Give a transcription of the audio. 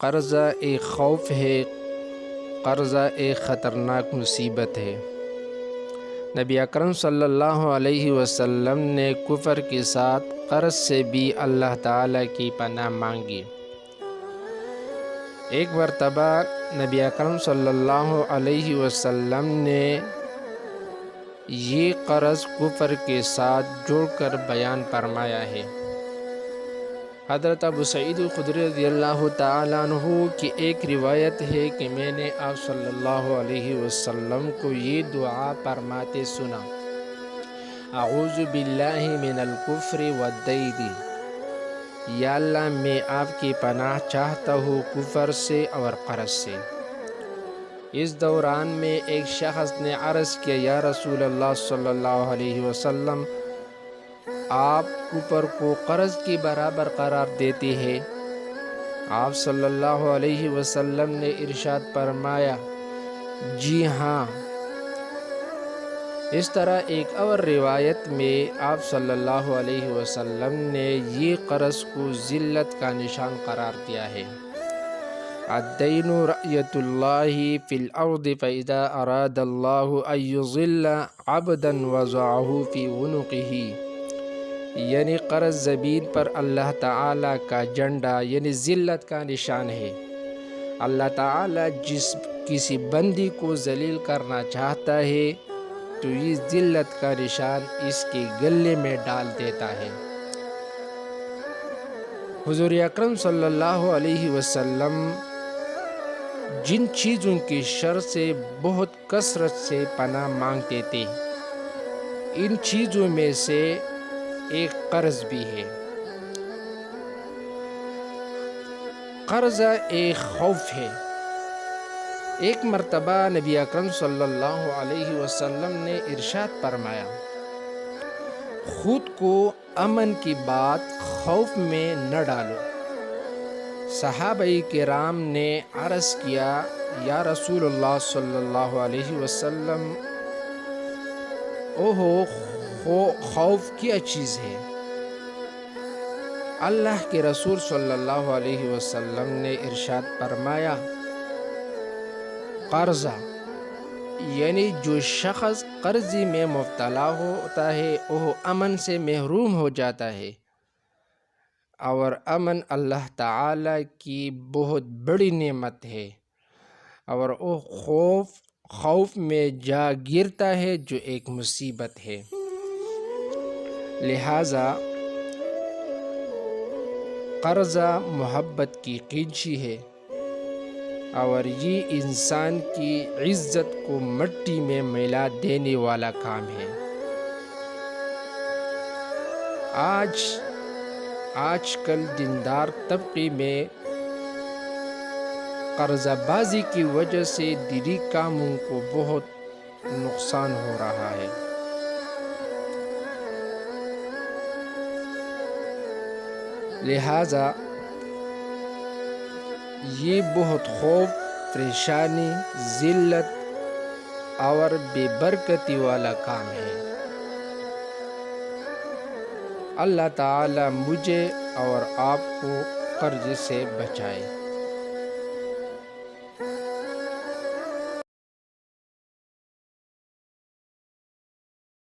قرضہ ایک خوف ہے، قرضہ ایک خطرناک مصیبت ہے۔ نبی اکرم صلی اللہ علیہ وسلم نے کفر کے ساتھ قرض سے بھی اللہ تعالیٰ کی پناہ مانگی۔ ایک مرتبہ نبی اکرم صلی اللہ علیہ وسلم نے یہ قرض کفر کے ساتھ جوڑ کر بیان فرمایا ہے۔ حضرت ابو سعید خدری رضی اللہ تعالیٰ عنہ کی ایک روایت ہے کہ میں نے آپ صلی اللہ علیہ وسلم کو یہ دعا فرماتے سنا: اعوذ باللہ من الکفر والدین، یا اللہ میں آپ کی پناہ چاہتا ہوں کفر سے اور قرض سے۔ اس دوران میں ایک شخص نے عرض کیا: یا رسول اللہ صلی اللہ علیہ وسلم، آپ کفر کو قرض کے برابر قرار دیتے ہیں؟ آپ صلی اللہ علیہ وسلم نے ارشاد فرمایا: جی ہاں۔ اس طرح ایک اور روایت میں آپ صلی اللہ علیہ وسلم نے یہ قرض کو ذلت کا نشان قرار دیا ہے۔ الدین رأیت اللہ فی الارض فاذا اراد اللہ ان یذل عبدا وضعہ فی عنقہ، یعنی قرض زمین پر اللہ تعالیٰ کا جھنڈا یعنی ذلت کا نشان ہے۔ اللہ تعالیٰ جس کسی بندی کو ذلیل کرنا چاہتا ہے تو یہ ذلت کا نشان اس کے گلے میں ڈال دیتا ہے۔ حضور اکرم صلی اللہ علیہ وسلم جن چیزوں کی شر سے بہت کثرت سے پناہ مانگتے تھے، ان چیزوں میں سے ایک قرض بھی ہے۔ قرضہ ایک خوف ہے۔ ایک مرتبہ نبی اکرم صلی اللہ علیہ وسلم نے ارشاد فرمایا: خود کو امن کی بات خوف میں نہ ڈالو۔ صحابہ کرام نے عرض کیا: یا رسول اللہ صلی اللہ علیہ وسلم، خوف کیا چیز ہے؟ اللہ کے رسول صلی اللہ علیہ وسلم نے ارشاد فرمایا: قرضہ، یعنی جو شخص قرضی میں مبتلا ہوتا ہے وہ امن سے محروم ہو جاتا ہے، اور امن اللہ تعالیٰ کی بہت بڑی نعمت ہے، اور وہ خوف میں جا گرتا ہے جو ایک مصیبت ہے۔ لہٰذا قرضہ محبت کی قینچی ہے، اور یہ انسان کی عزت کو مٹی میں ملا دینے والا کام ہے۔ آج کل دیندار طبقے میں قرضہ بازی کی وجہ سے دینی کاموں کو بہت نقصان ہو رہا ہے۔ لہٰذا یہ بہت خوف، پریشانی، ذلت اور بے برکتی والا کام ہے۔ اللہ تعالیٰ مجھے اور آپ کو قرض سے بچائے۔